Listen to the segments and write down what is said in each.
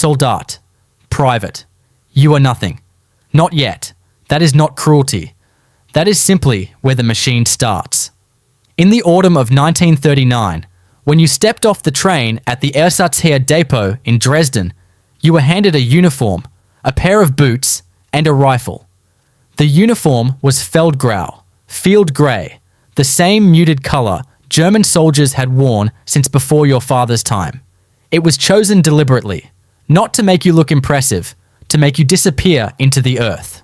Soldat. Private. You are nothing. Not yet. That is not cruelty. That is simply where the machine starts. In the autumn of 1939, when you stepped off the train at the Ersatzheer depot in Dresden, you were handed a uniform, a pair of boots, and a rifle. The uniform was Feldgrau, field grey, the same muted colour German soldiers had worn since before your father's time. It was chosen deliberately, not to make you look impressive, to make you disappear into the earth.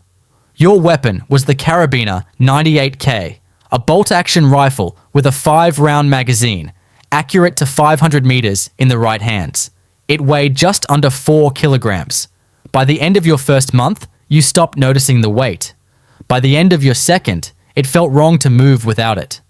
Your weapon was the Carabiner 98K, a bolt-action rifle with a 5-round magazine, accurate to 500 meters in the right hands. It weighed just under 4 kilograms. By the end of your first month, you stopped noticing the weight. By the end of your second, it felt wrong to move without it.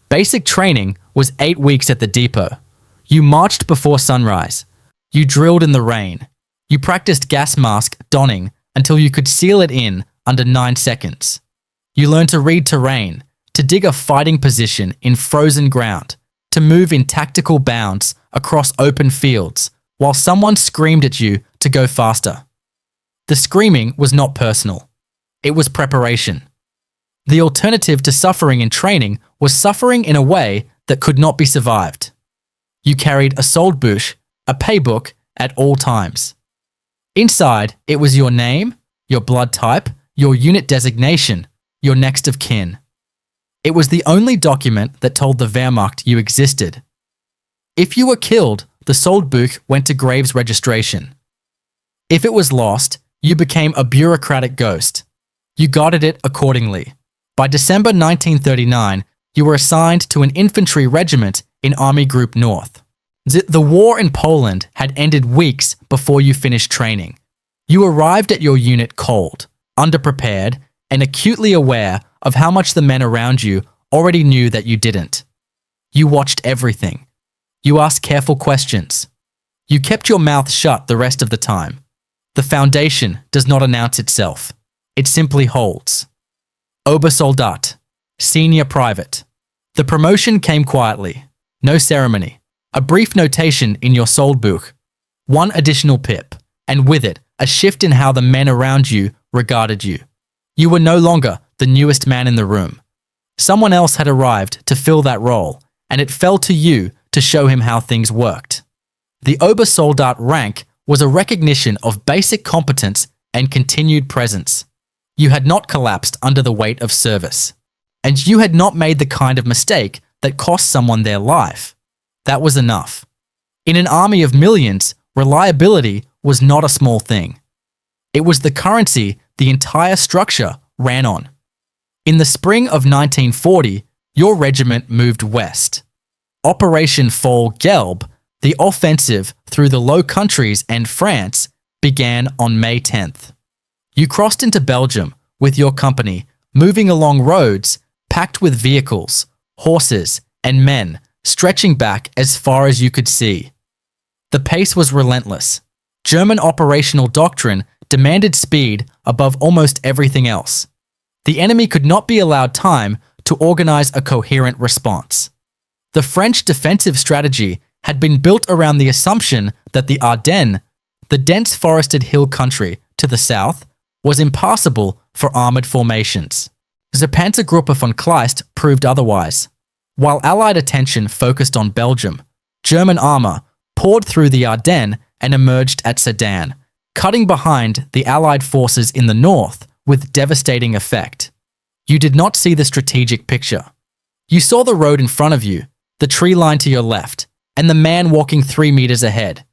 Basic training was 8 weeks at the depot. You marched before sunrise. You drilled in the rain. You practiced gas mask donning until you could seal it in under 9 seconds. You learned to read terrain, to dig a fighting position in frozen ground, to move in tactical bounds across open fields, while someone screamed at you to go faster. The screaming was not personal. It was preparation. The alternative to suffering in training was suffering in a way that could not be survived. You carried a Soldbuch, a paybook, at all times. Inside, it was your name, your blood type, your unit designation, your next of kin. It was the only document that told the Wehrmacht you existed. If you were killed, the Soldbuch went to graves registration. If it was lost, you became a bureaucratic ghost. You guarded it accordingly. By December 1939, you were assigned to an infantry regiment in Army Group North. The war in Poland had ended weeks before you finished training. You arrived at your unit cold, underprepared, and acutely aware of how much the men around you already knew that you didn't. You watched everything. You asked careful questions. You kept your mouth shut the rest of the time. The foundation does not announce itself. It simply holds. Obersoldat, senior private. The promotion came quietly. No ceremony. A brief notation in your Soldbuch. 1 additional pip, and with it, a shift in how the men around you regarded you. You were no longer the newest man in the room. Someone else had arrived to fill that role, and it fell to you to show him how things worked. The Obersoldat rank was a recognition of basic competence and continued presence. You had not collapsed under the weight of service. And you had not made the kind of mistake that cost someone their life. That was enough. In an army of millions, reliability was not a small thing. It was the currency the entire structure ran on. In the spring of 1940, your regiment moved west. Operation Fall Gelb, the offensive through the Low Countries and France, began on May 10th. You crossed into Belgium with your company, moving along roads packed with vehicles, horses, and men stretching back as far as you could see. The pace was relentless. German operational doctrine demanded speed above almost everything else. The enemy could not be allowed time to organize a coherent response. The French defensive strategy had been built around the assumption that the Ardennes, the dense forested hill country to the south, was impassable for armoured formations. The Panzergruppe von Kleist proved otherwise. While Allied attention focused on Belgium, German armour poured through the Ardennes and emerged at Sedan, cutting behind the Allied forces in the north with devastating effect. You did not see the strategic picture. You saw the road in front of you, the tree line to your left, and the man walking 3 meters ahead.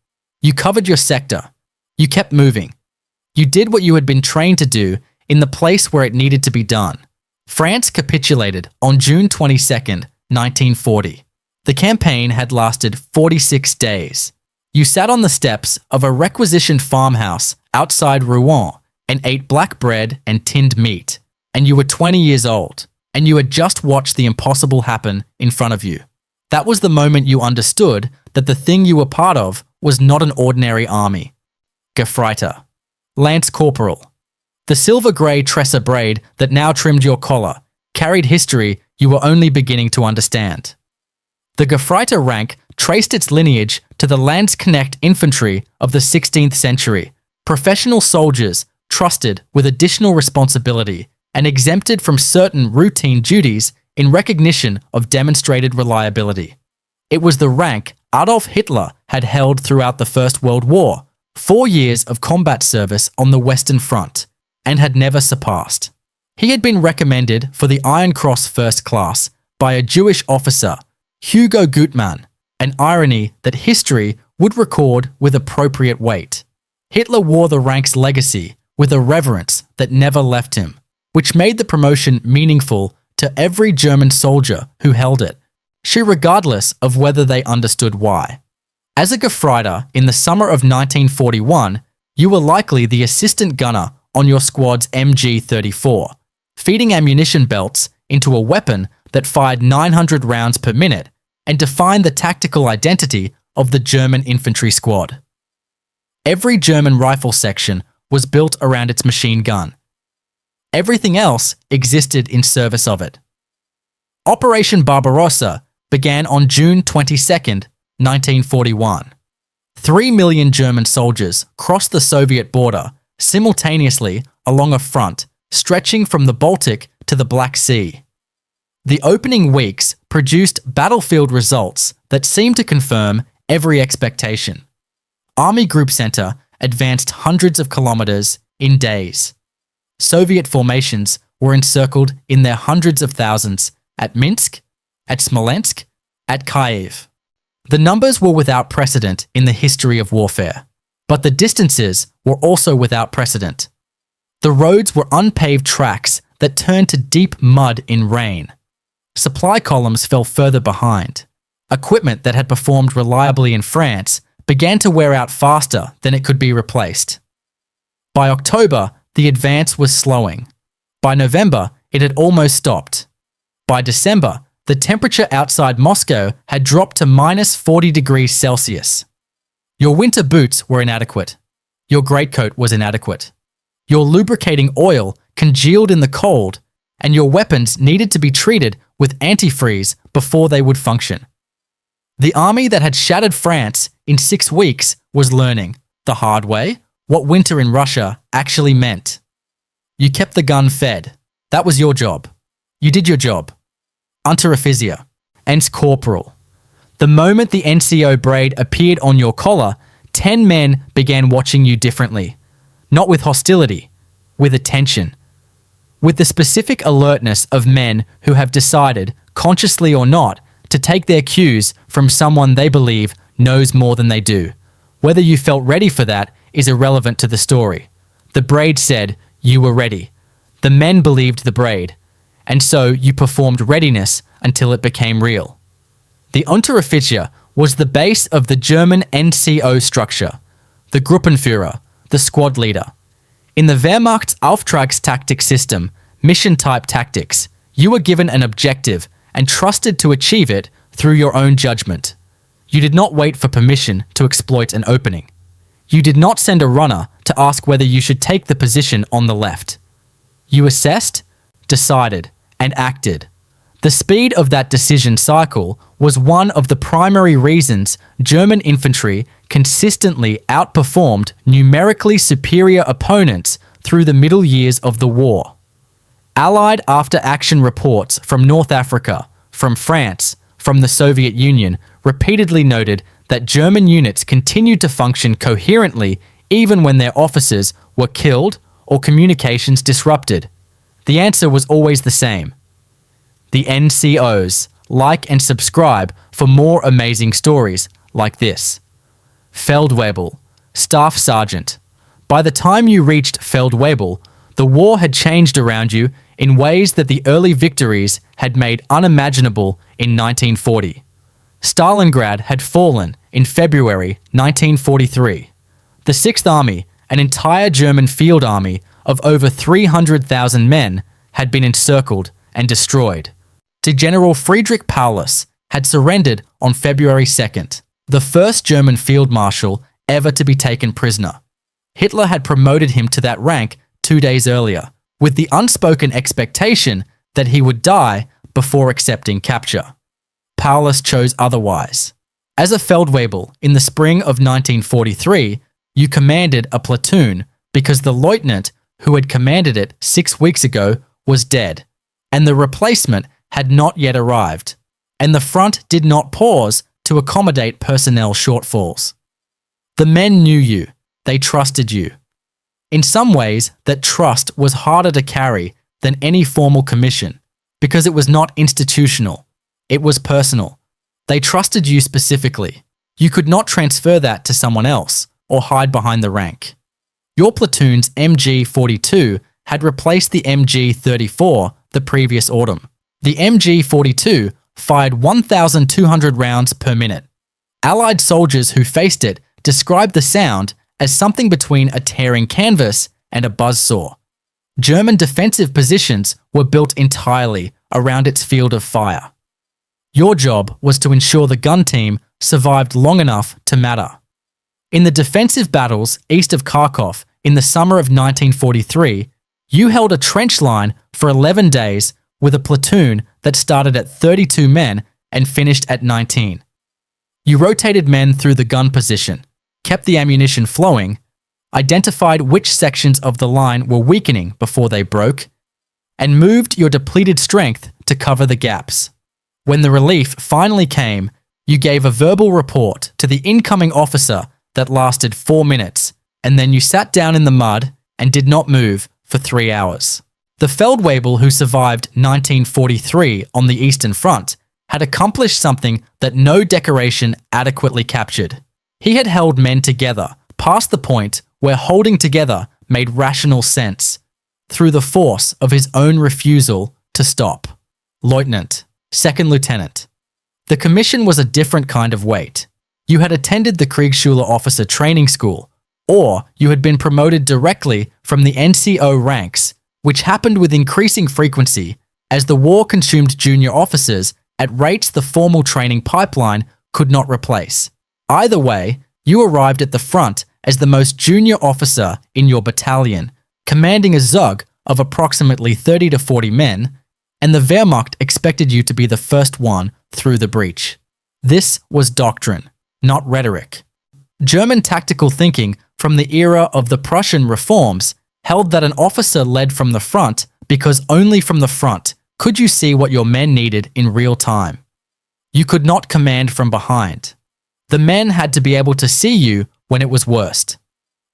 You covered your sector. You kept moving. You did what you had been trained to do in the place where it needed to be done. France capitulated on June 22, 1940. The campaign had lasted 46 days. You sat on the steps of a requisitioned farmhouse outside Rouen and ate black bread and tinned meat, and you were 20 years old, and you had just watched the impossible happen in front of you. That was the moment you understood that the thing you were part of was not an ordinary army. Gefreiter. Lance Corporal. The silver-grey tresser braid that now trimmed your collar carried history you were only beginning to understand. The Gefreiter rank traced its lineage to the Landsknecht infantry of the 16th century, professional soldiers trusted with additional responsibility and exempted from certain routine duties in recognition of demonstrated reliability. It was the rank Adolf Hitler had held throughout the First World War, 4 years of combat service on the Western Front, and had never surpassed. He had been recommended for the Iron Cross First Class by a Jewish officer, Hugo Gutmann, an irony that history would record with appropriate weight. Hitler wore the rank's legacy with a reverence that never left him, which made the promotion meaningful to every German soldier who held it, regardless of whether they understood why. As a Gefreiter in the summer of 1941, you were likely the assistant gunner on your squad's MG-34, feeding ammunition belts into a weapon that fired 900 rounds per minute and defined the tactical identity of the German infantry squad. Every German rifle section was built around its machine gun. Everything else existed in service of it. Operation Barbarossa began on June 22, 1941. 3 million German soldiers crossed the Soviet border simultaneously along a front stretching from the Baltic to the Black Sea. The opening weeks produced battlefield results that seemed to confirm every expectation. Army Group Center advanced hundreds of kilometers in days. Soviet formations were encircled in their hundreds of thousands at Minsk, at Smolensk, at Kyiv. The numbers were without precedent in the history of warfare, but the distances were also without precedent. The roads were unpaved tracks that turned to deep mud in rain. Supply columns fell further behind. Equipment that had performed reliably in France began to wear out faster than it could be replaced. By October, the advance was slowing. By November, it had almost stopped. By December, the temperature outside Moscow had dropped to minus 40 degrees Celsius. Your winter boots were inadequate. Your greatcoat was inadequate. Your lubricating oil congealed in the cold, and your weapons needed to be treated with antifreeze before they would function. The army that had shattered France in 6 weeks was learning, the hard way, what winter in Russia actually meant. You kept the gun fed. That was your job. You did your job. Unteroffizier, ens corporal. The moment the NCO braid appeared on your collar, 10 men began watching you differently. Not with hostility, with attention. With the specific alertness of men who have decided, consciously or not, to take their cues from someone they believe knows more than they do. Whether you felt ready for that is irrelevant to the story. The braid said you were ready. The men believed the braid. And so you performed readiness until it became real. The Unteroffizier was the base of the German NCO structure, the Gruppenführer, the squad leader. In the Wehrmacht's Auftragstaktik system, mission-type tactics, you were given an objective and trusted to achieve it through your own judgment. You did not wait for permission to exploit an opening. You did not send a runner to ask whether you should take the position on the left. You assessed, decided, and acted. The speed of that decision cycle was one of the primary reasons German infantry consistently outperformed numerically superior opponents through the middle years of the war. Allied after-action reports from North Africa, from France, from the Soviet Union repeatedly noted that German units continued to function coherently even when their officers were killed or communications disrupted. The answer was always the same. The NCOs. Like and subscribe for more amazing stories like this. Feldwebel, Staff Sergeant. By the time you reached Feldwebel, the war had changed around you in ways that the early victories had made unimaginable in 1940. Stalingrad had fallen in February 1943. The Sixth Army, an entire German field army of over 300,000 men, had been encircled and destroyed. General Friedrich Paulus had surrendered on February 2nd, the first German field marshal ever to be taken prisoner. Hitler had promoted him to that rank 2 days earlier, with the unspoken expectation that he would die before accepting capture. Paulus chose otherwise. As a Feldwebel in the spring of 1943, you commanded a platoon because the lieutenant who had commanded it 6 weeks ago was dead, and the replacement had not yet arrived, and the front did not pause to accommodate personnel shortfalls. The men knew you, they trusted you. In some ways, that trust was harder to carry than any formal commission, because it was not institutional, it was personal. They trusted you specifically. You could not transfer that to someone else or hide behind the rank. Your platoon's MG-42 had replaced the MG-34 the previous autumn. The MG-42 fired 1,200 rounds per minute. Allied soldiers who faced it described the sound as something between a tearing canvas and a buzzsaw. German defensive positions were built entirely around its field of fire. Your job was to ensure the gun team survived long enough to matter. In the defensive battles east of Kharkov in the summer of 1943, you held a trench line for 11 days with a platoon that started at 32 men and finished at 19. You rotated men through the gun position, kept the ammunition flowing, identified which sections of the line were weakening before they broke, and moved your depleted strength to cover the gaps. When the relief finally came, you gave a verbal report to the incoming officer that lasted 4 minutes, and then you sat down in the mud and did not move for 3 hours. The Feldwebel who survived 1943 on the Eastern Front had accomplished something that no decoration adequately captured. He had held men together past the point where holding together made rational sense, through the force of his own refusal to stop. Lieutenant, Second Lieutenant. The commission was a different kind of weight. You had attended the Kriegsschule officer training school, or you had been promoted directly from the NCO ranks, which happened with increasing frequency as the war consumed junior officers at rates the formal training pipeline could not replace. Either way, you arrived at the front as the most junior officer in your battalion, commanding a Zug of approximately 30 to 40 men, and the Wehrmacht expected you to be the first one through the breach. This was doctrine, not rhetoric. German tactical thinking from the era of the Prussian reforms held that an officer led from the front because only from the front could you see what your men needed in real time. You could not command from behind. The men had to be able to see you when it was worst.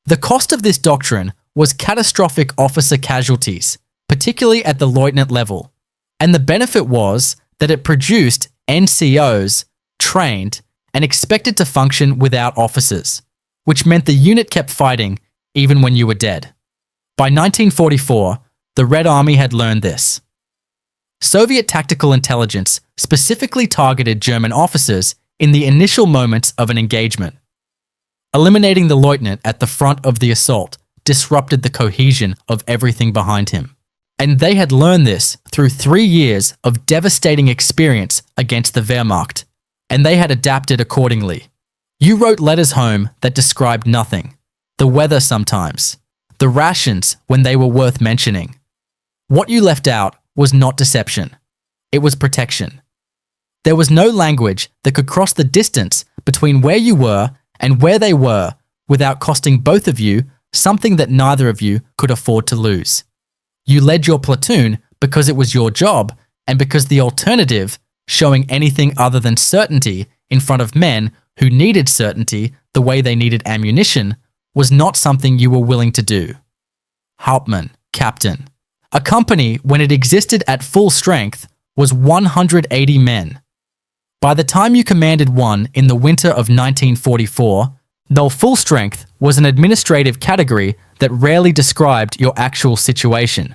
The cost of this doctrine was catastrophic officer casualties, particularly at the lieutenant level, and the benefit was that it produced NCOs trained and expected to function without officers, which meant the unit kept fighting even when you were dead. By 1944, the Red Army had learned this. Soviet tactical intelligence specifically targeted German officers in the initial moments of an engagement. Eliminating the lieutenant at the front of the assault disrupted the cohesion of everything behind him. And they had learned this through 3 years of devastating experience against the Wehrmacht, and they had adapted accordingly. You wrote letters home that described nothing. The weather sometimes. The rations when they were worth mentioning. What you left out was not deception. It was protection. There was no language that could cross the distance between where you were and where they were without costing both of you something that neither of you could afford to lose. You led your platoon because it was your job and because the alternative, showing anything other than certainty in front of men who needed certainty the way they needed ammunition, was not something you were willing to do. Hauptmann, captain. A company, when it existed at full strength, was 180 men. By the time you commanded one in the winter of 1944, though full strength was an administrative category that rarely described your actual situation.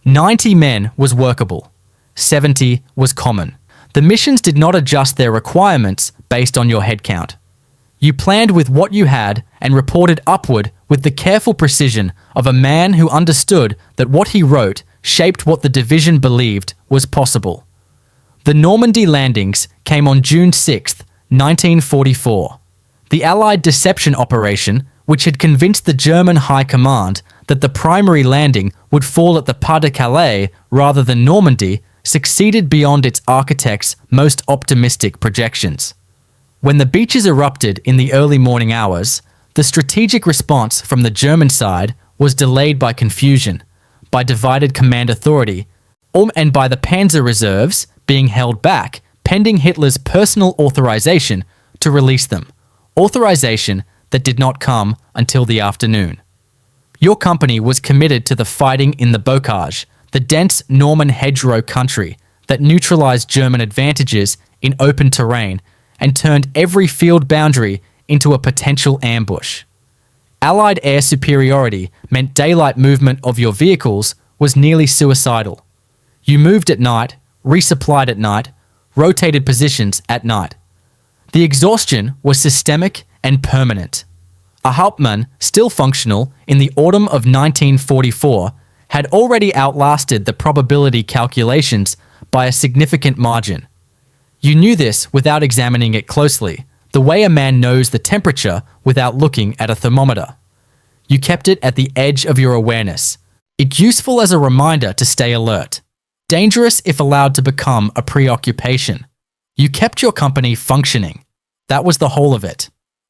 90 men was workable. 70 was common. The missions did not adjust their requirements based on your headcount. You planned with what you had and reported upward with the careful precision of a man who understood that what he wrote shaped what the division believed was possible. The Normandy landings came on June 6, 1944. The Allied deception operation, which had convinced the German High Command that the primary landing would fall at the Pas-de-Calais rather than Normandy, succeeded beyond its architect's most optimistic projections. When the beaches erupted in the early morning hours, the strategic response from the German side was delayed by confusion, by divided command authority, and by the Panzer reserves being held back pending Hitler's personal authorization to release them, authorization that did not come until the afternoon. Your company was committed to the fighting in the bocage, the dense Norman hedgerow country that neutralized German advantages in open terrain and turned every field boundary into a potential ambush. Allied air superiority meant daylight movement of your vehicles was nearly suicidal. You moved at night, resupplied at night, rotated positions at night. The exhaustion was systemic and permanent. A Hauptmann, still functional in the autumn of 1944, had already outlasted the probability calculations by a significant margin. You knew this without examining it closely, the way a man knows the temperature without looking at a thermometer. You kept it at the edge of your awareness. It's useful as a reminder to stay alert. Dangerous if allowed to become a preoccupation. You kept your company functioning. That was the whole of it.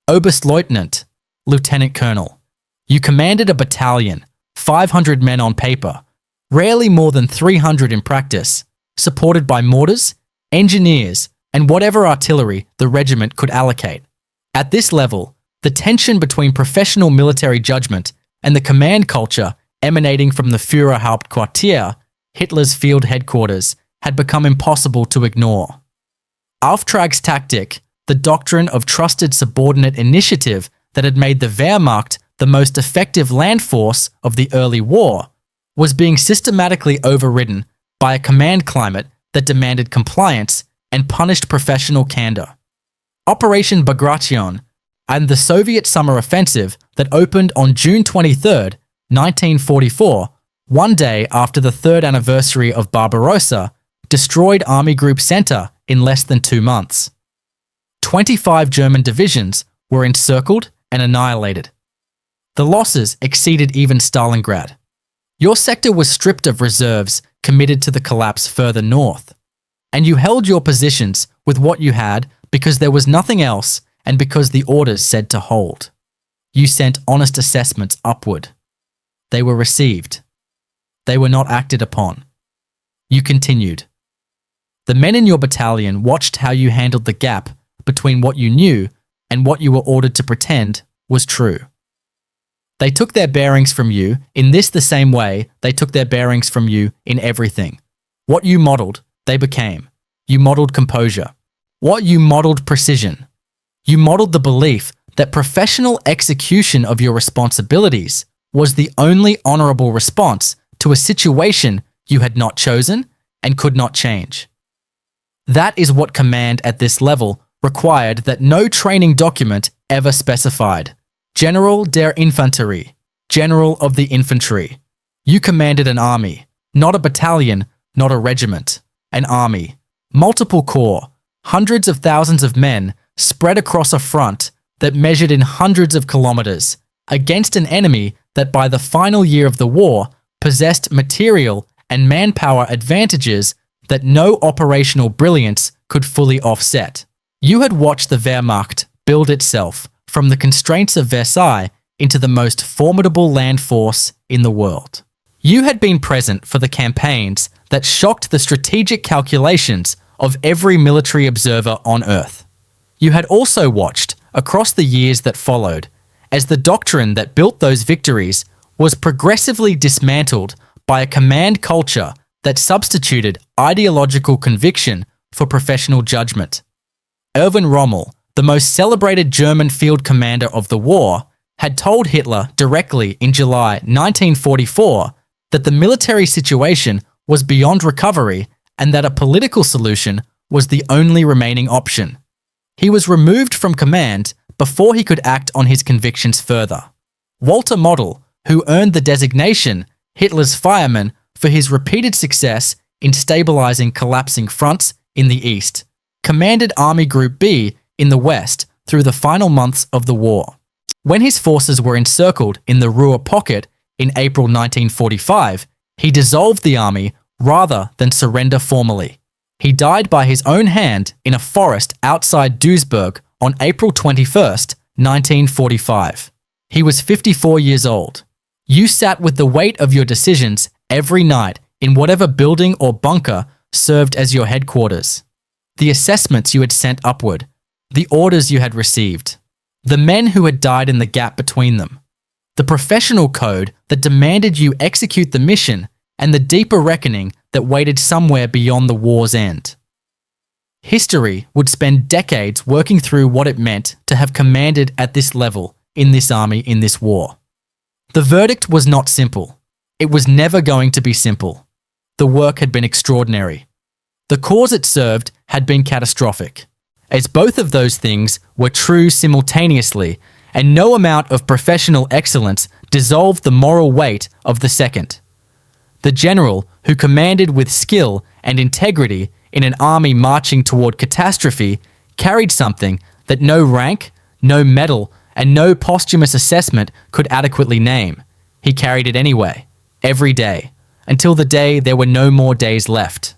Oberstleutnant, Lieutenant Colonel. You commanded a battalion, 500 men on paper, rarely more than 300 in practice, supported by mortars, engineers, and whatever artillery the regiment could allocate. At this level, the tension between professional military judgment and the command culture emanating from the Führerhauptquartier, Hitler's field headquarters, had become impossible to ignore. Auftragstaktik, the doctrine of trusted subordinate initiative that had made the Wehrmacht the most effective land force of the early war, was being systematically overridden by a command climate that demanded compliance and punished professional candor. Operation Bagration and the Soviet summer offensive that opened on June 23, 1944, one day after the third anniversary of Barbarossa, destroyed Army Group Center in less than 2 months. 25 German divisions were encircled and annihilated. The losses exceeded even Stalingrad. Your sector was stripped of reserves committed to the collapse further north, and you held your positions with what you had because there was nothing else and because the orders said to hold. You sent honest assessments upward. They were received. They were not acted upon. You continued. The men in your battalion watched how you handled the gap between what you knew and what you were ordered to pretend was true. They took their bearings from you in this the same way they took their bearings from you in everything. What you modeled, they became. You modeled composure. What you modeled precision. You modeled the belief that professional execution of your responsibilities was the only honorable response to a situation you had not chosen and could not change. That is what command at this level required that no training document ever specified. General der Infanterie, General of the Infantry. You commanded an army, not a battalion, not a regiment. An army, multiple corps, hundreds of thousands of men spread across a front that measured in hundreds of kilometers against an enemy that by the final year of the war possessed material and manpower advantages that no operational brilliance could fully offset. You had watched the Wehrmacht build itself from the constraints of Versailles into the most formidable land force in the world. You had been present for the campaigns that shocked the strategic calculations of every military observer on Earth. You had also watched, across the years that followed, as the doctrine that built those victories was progressively dismantled by a command culture that substituted ideological conviction for professional judgment. Erwin Rommel, the most celebrated German field commander of the war, had told Hitler directly in July 1944 that the military situation was beyond recovery and that a political solution was the only remaining option. He was removed from command before he could act on his convictions further. Walter Model, who earned the designation Hitler's fireman for his repeated success in stabilizing collapsing fronts in the East, commanded Army Group B in the West through the final months of the war. When his forces were encircled in the Ruhr Pocket in April 1945, he dissolved the army rather than surrender formally. He died by his own hand in a forest outside Duisburg on April 21st, 1945. He was 54 years old. You sat with the weight of your decisions every night in whatever building or bunker served as your headquarters. The assessments you had sent upward, the orders you had received, the men who had died in the gap between them, the professional code that demanded you execute the mission, and the deeper reckoning that waited somewhere beyond the war's end. History would spend decades working through what it meant to have commanded at this level, in this army, in this war. The verdict was not simple. It was never going to be simple. The work had been extraordinary. The cause it served had been catastrophic, as both of those things were true simultaneously, and no amount of professional excellence dissolved the moral weight of the second. The general who commanded with skill and integrity in an army marching toward catastrophe carried something that no rank, no medal, and no posthumous assessment could adequately name. He carried it anyway, every day, until the day there were no more days left.